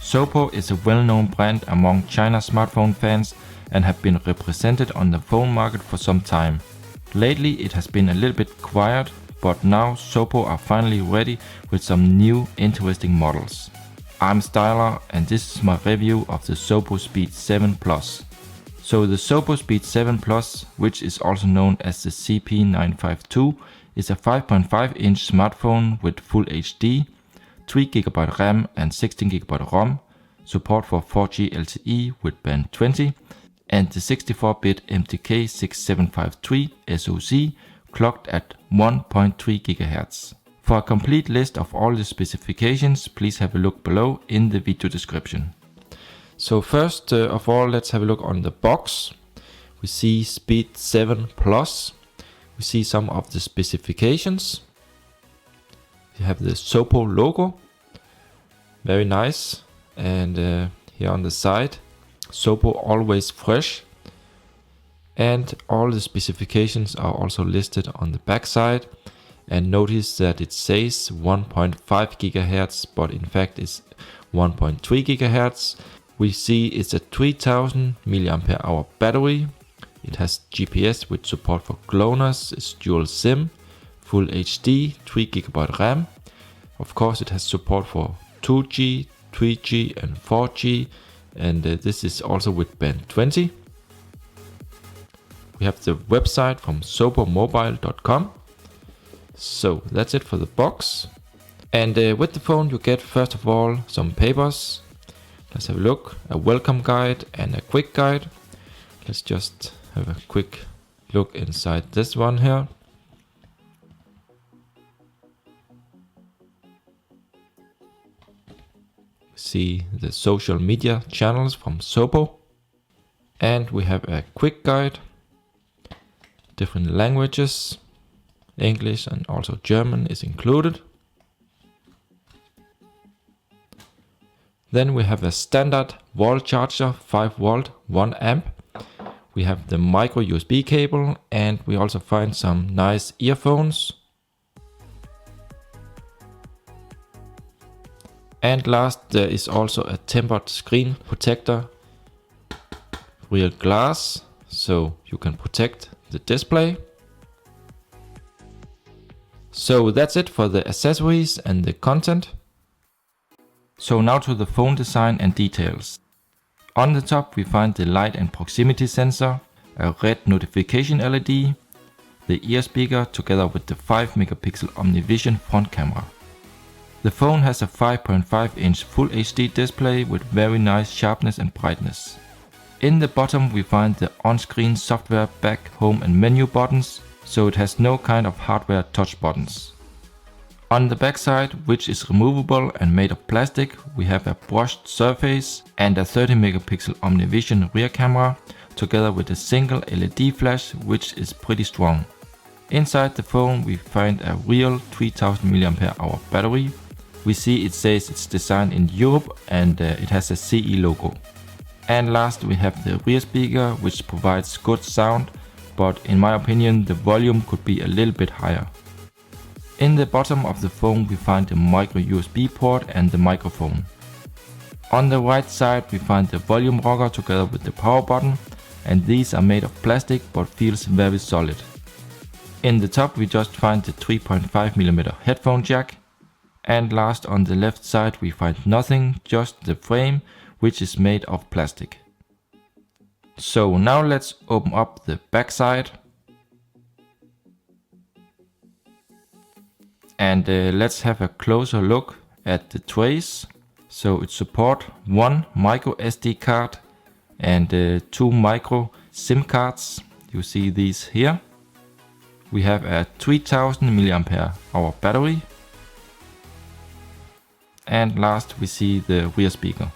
ZOPO is a well-known brand among China smartphone fans and have been represented on the phone market for some time. Lately it has been a little bit quiet, but now ZOPO are finally ready with some new interesting models. I'm Styler and this is my review of the ZOPO Speed 7 Plus. So the ZOPO Speed 7 Plus, which is also known as the CP952, is a 5.5-inch smartphone with Full HD, 3GB RAM and 16GB ROM, support for 4G LTE with band 20, and the 64-bit MTK6753 SoC clocked at 1.3 GHz. For a complete list of all the specifications, please have a look below in the video description. So first of all, let's have a look on the box. We see Speed 7 Plus. We see some of the specifications. You have the ZOPO logo, very nice. And here on the side, ZOPO always fresh. And all the specifications are also listed on the back side. And notice that it says 1.5 GHz, but in fact it's 1.3 GHz. We see it's a 3000 mAh battery. It has GPS with support for GLONASS, it's dual SIM, Full HD, 3GB RAM. Of course it has support for 2G, 3G and 4G, and this is also with band 20. We have the website from zopomobile.com. So that's it for the box. And with the phone you get first of all some papers. Let's have a look, a welcome guide and a quick guide. Let's just have a quick look inside this one here. See the social media channels from ZOPO. And we have a quick guide, different languages. English and also German is included. Then we have a standard wall charger, 5 volt, 1 amp. We have the micro USB cable and we also find some nice earphones. And last, there is also a tempered screen protector, real glass, so you can protect the display. So that's it for the accessories and the content. So now to the phone design and details. On the top we find the light and proximity sensor, a red notification LED, the ear speaker together with the 5 megapixel OmniVision front camera. The phone has a 5.5-inch Full HD display with very nice sharpness and brightness. In the bottom we find the on-screen software, back, home and menu buttons, so it has no kind of hardware touch buttons. On the back side, which is removable and made of plastic, we have a brushed surface and a 30 megapixel OmniVision rear camera together with a single LED flash, which is pretty strong. Inside the phone we find a real 3000 mAh battery. We see it says it's designed in Europe and it has a CE logo. And last we have the rear speaker, which provides good sound, but in my opinion the volume could be a little bit higher. In the bottom of the phone we find the micro USB port and the microphone. On the right side we find the volume rocker together with the power button, and these are made of plastic but feels very solid. In the top we just find the 3.5mm headphone jack. And last, on the left side we find nothing, just the frame, which is made of plastic. So now let's open up the back side. And let's have a closer look at the trays. So it supports 1 micro SD card and 2 micro SIM cards. You see these here. We have a 3000 mAh battery. And last we see the rear speaker.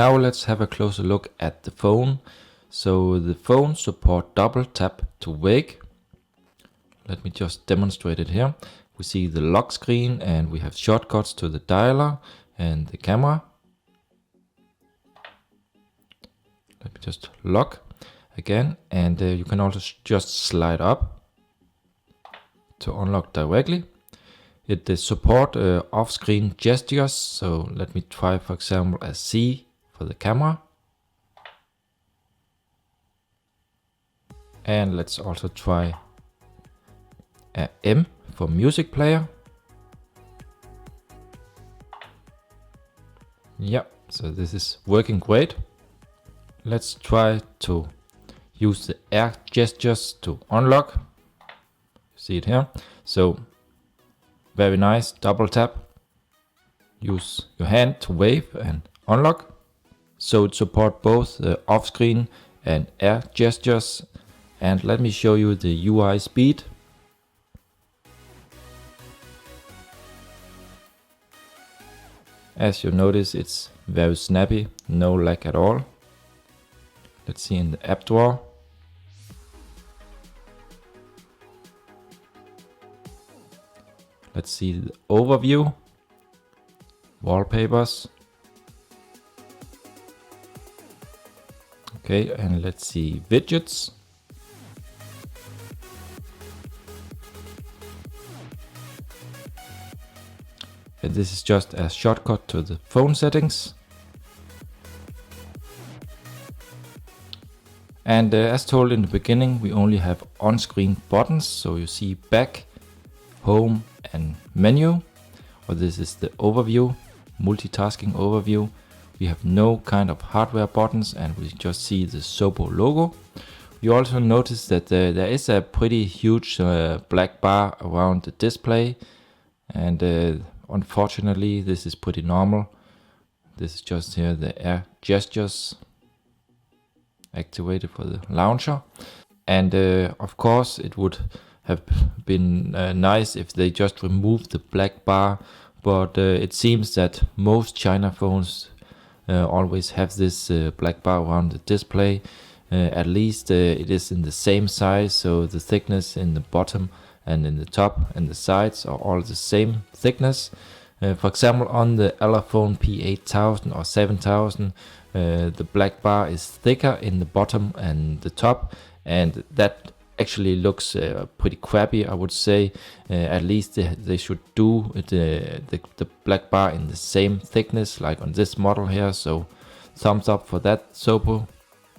now let's have a closer look at the phone. So the phone supports double tap to wake. Let me just demonstrate it here. We see the lock screen and we have shortcuts to the dialer and the camera. Let me just lock again, and you can also just slide up to unlock directly. It support off-screen gestures, so let me try for example a C for the camera. And let's also try a M for music player. Yeah, so this is working great. Let's try to use the air gestures to unlock. See it here. So very nice, double tap. Use your hand to wave and unlock. So it supports both off-screen and air gestures. And let me show you the UI speed. As you notice, it's very snappy, no lag at all. Let's see in the app drawer. Let's see the overview, wallpapers. Okay, and let's see widgets. And this is just a shortcut to the phone settings. And as told in the beginning, we only have on-screen buttons. So you see back, home and menu. Or this is the overview, multitasking overview. We have no kind of hardware buttons and we just see the ZOPO logo. You also notice that there is a pretty huge black bar around the display. And unfortunately, this is pretty normal. This is just here the air gestures activated for the launcher. And of course it would have been nice if they just removed the black bar, but it seems that most China phones always have this black bar around the display. At least it is in the same size, so the thickness in the bottom and in the top and the sides are all the same thickness. For example, on the Elephone P8000 or 7000, the black bar is thicker in the bottom and the top, and that actually looks pretty crappy, I would say. At least they should do the black bar in the same thickness like on this model here, so thumbs up for that, ZOPO.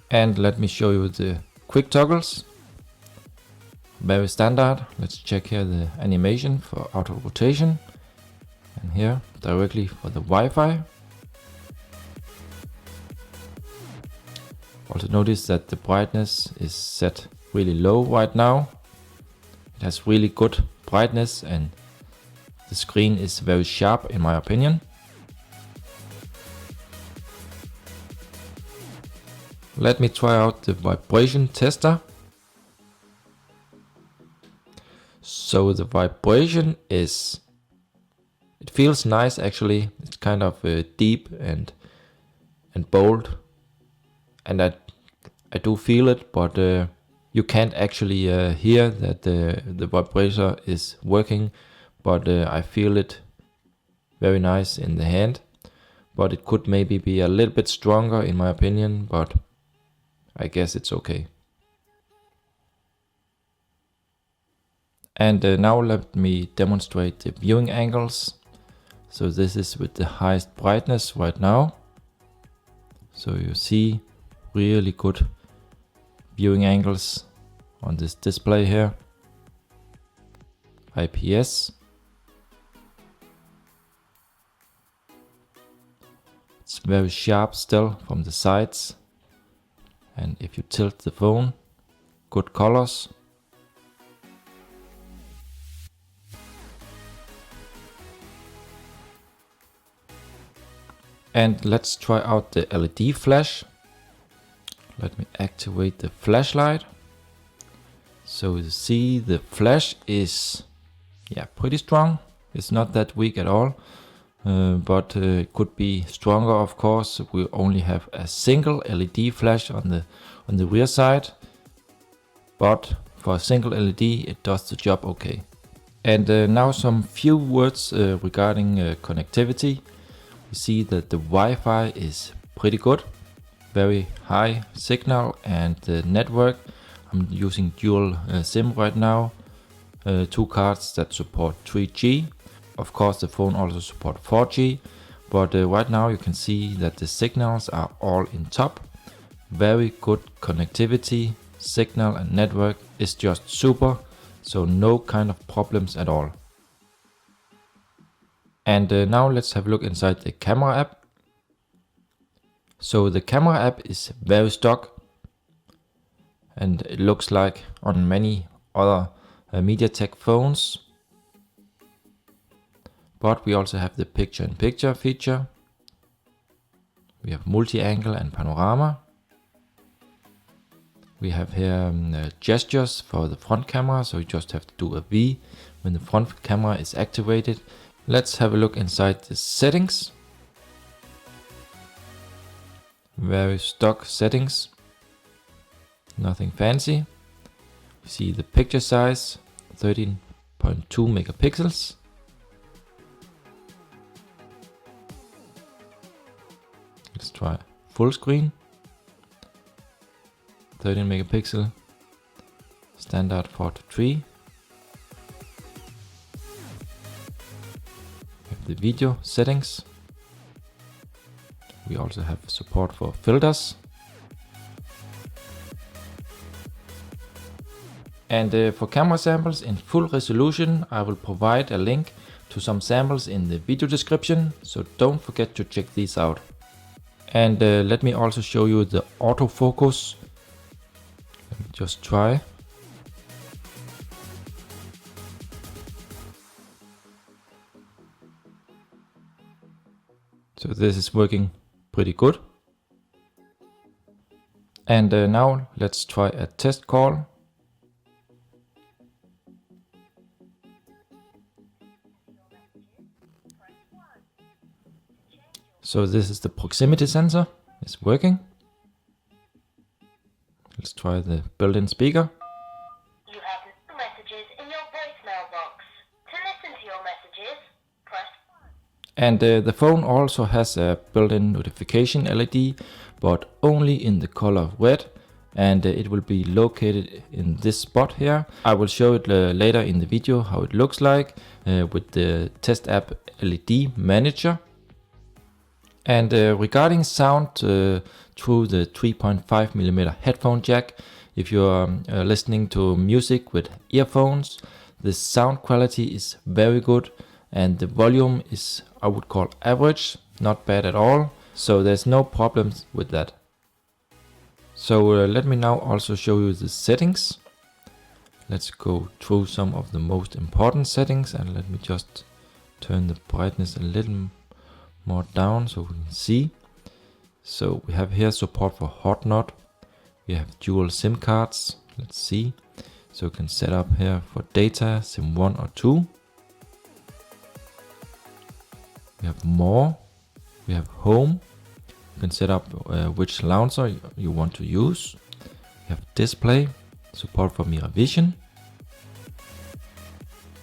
And let me show you the quick toggles. Very standard. Let's check here the animation for auto rotation, and here directly for the Wi-Fi. Also notice that the brightness is set really low right now. It has really good brightness and the screen is very sharp in my opinion. Let me try out the vibration tester. So the vibration is, it feels nice actually. It's kind of deep and bold, and I do feel it, but you can't actually hear that the vibrator is working, but I feel it very nice in the hand. But it could maybe be a little bit stronger in my opinion, but I guess it's okay. And now let me demonstrate the viewing angles. So this is with the highest brightness right now. So you see really good viewing angles on this display here. IPS. It's very sharp still from the sides. And if you tilt the phone, good colors. And let's try out the LED flash. Let me activate the flashlight. So you see the flash is pretty strong. It's not that weak at all. but it could be stronger, of course. We only have a single LED flash on the rear side, but for a single LED it does the job okay. And now some few words regarding connectivity. We see that the Wi-Fi is pretty good, very high signal, and the network, I'm using dual SIM right now, 2 cards that support 3G. Of course the phone also supports 4G, but right now you can see that the signals are all in top. Very good connectivity, signal and network is just super, so no kind of problems at all. And now let's have a look inside the camera app. So the camera app is very stock, and it looks like on many other MediaTek phones. But we also have the picture-in-picture feature. We have multi-angle and panorama. We have here gestures for the front camera, so you just have to do a V when the front camera is activated. Let's have a look inside the settings. Very stock settings, nothing fancy. We see the picture size, 13.2 megapixels. Let's try full screen. 13 megapixel, standard 4:3. We have the video settings. We also have support for filters. And for camera samples in full resolution, I will provide a link to some samples in the video description, so don't forget to check these out. And let me also show you the autofocus. Let me just try. So this is working pretty good. And now let's try a test call. So this is the proximity sensor, it's working. Let's try the built-in speaker. You have no messages in your voicemail box. To listen to your messages, press 1. And the phone also has a built-in notification LED, but only in the color red, and it will be located in this spot here. I will show it later in the video how it looks like with the test app LED manager. And regarding sound through the 3.5mm headphone jack, if you're listening to music with earphones, the sound quality is very good, and the volume is, I would call, average, not bad at all, so there's no problems with that. So let me now also show you the settings. Let's go through some of the most important settings, and let me just turn the brightness a little more down so we can see. So we have here support for hot nod. We have dual SIM cards. Let's see. So you can set up here for data SIM 1 or 2. We have more. We have home. You can set up which launcher you want to use. We have display, support for mirror vision.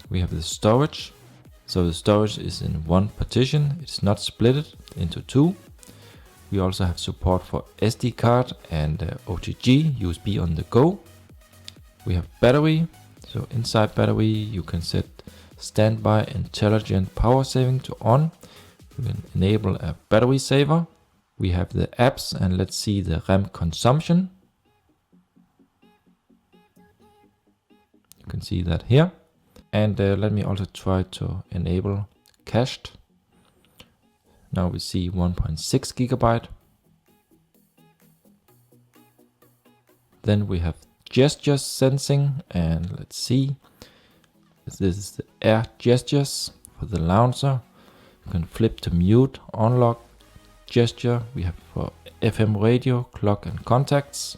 We have the storage. So the storage is in one partition, it's not split into two. We also have support for SD card and OTG, USB on the go. We have battery, so inside battery you can set standby intelligent power saving to on. You can enable a battery saver. We have the apps, and let's see the RAM consumption. You can see that here. And let me also try to enable cached. Now we see 1.6 gigabyte. Then we have gesture sensing, and let's see. This is the air gestures for the launcher. You can flip to mute, unlock gesture. We have for FM radio, clock and contacts.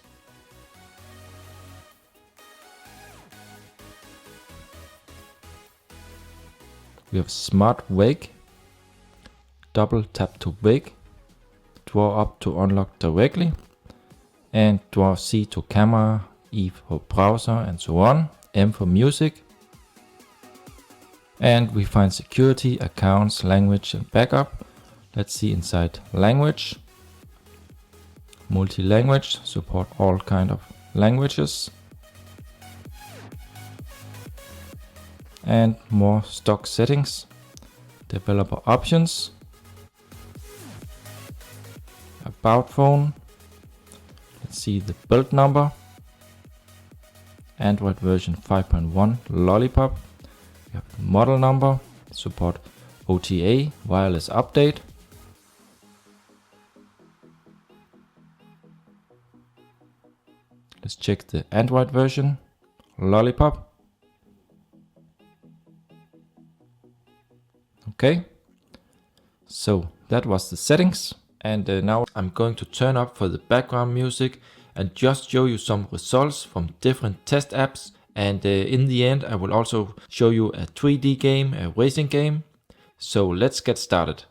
We have smart wake. double tap to wake, draw up to unlock directly, and draw C to camera, E for browser, and so on, M for music. And we find security, accounts, language, and backup. Let's see inside language. Multi-language, support all kind of languages. And more stock settings. Developer options. About phone. Let's see the build number. Android version 5.1 Lollipop. We have the model number. Support OTA Wireless update. Let's check the Android version. Lollipop. Okay. So that was the settings. And now I'm going to turn up for the background music and just show you some results from different test apps. And in the end, I will also show you a 3D game, a racing game. So let's get started.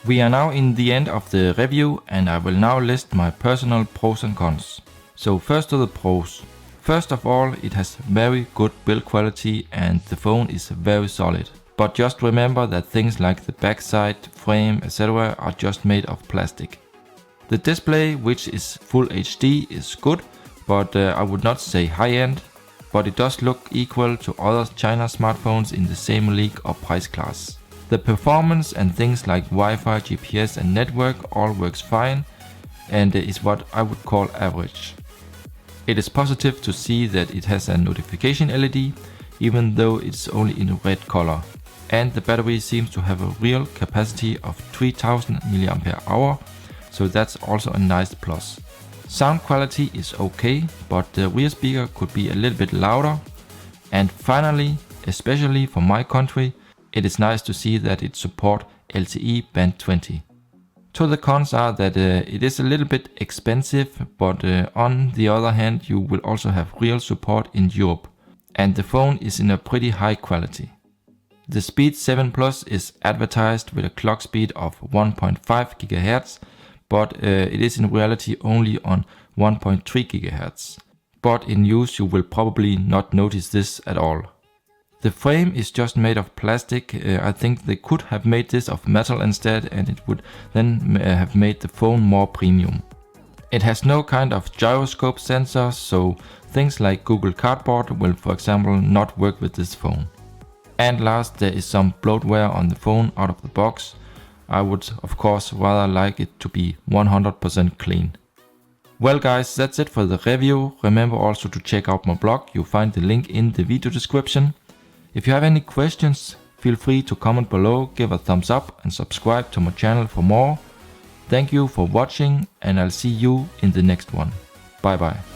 We are now in the end of the review and I will now list my personal pros and cons. So first to the pros. First of all, it has very good build quality and the phone is very solid. But just remember that things like the backside, frame, etc. are just made of plastic. The display, which is full HD, is good, but I would not say high-end, but it does look equal to other China smartphones in the same league or price class. The performance and things like Wi-Fi, GPS and network all works fine and is what I would call average. It is positive to see that it has a notification LED, even though it's only in red color. And the battery seems to have a real capacity of 3000 mAh, so that's also a nice plus. Sound quality is okay, but the rear speaker could be a little bit louder. And finally, especially for my country, it is nice to see that it supports LTE band 20. To the cons are that it is a little bit expensive, but on the other hand you will also have real support in Europe. And the phone is in a pretty high quality. The Speed 7 Plus is advertised with a clock speed of 1.5 GHz, but it is in reality only on 1.3 GHz. But in use you will probably not notice this at all. The frame is just made of plastic. I think they could have made this of metal instead and it would then have made the phone more premium. It has no kind of gyroscope sensor, so things like Google Cardboard will for example not work with this phone. And last, there is some bloatware on the phone out of the box. I would of course rather like it to be 100% clean. Well guys, that's it for the review. Remember also to check out my blog, you'll find the link in the video description. If you have any questions, feel free to comment below, give a thumbs up and subscribe to my channel for more. Thank you for watching and I'll see you in the next one. Bye bye.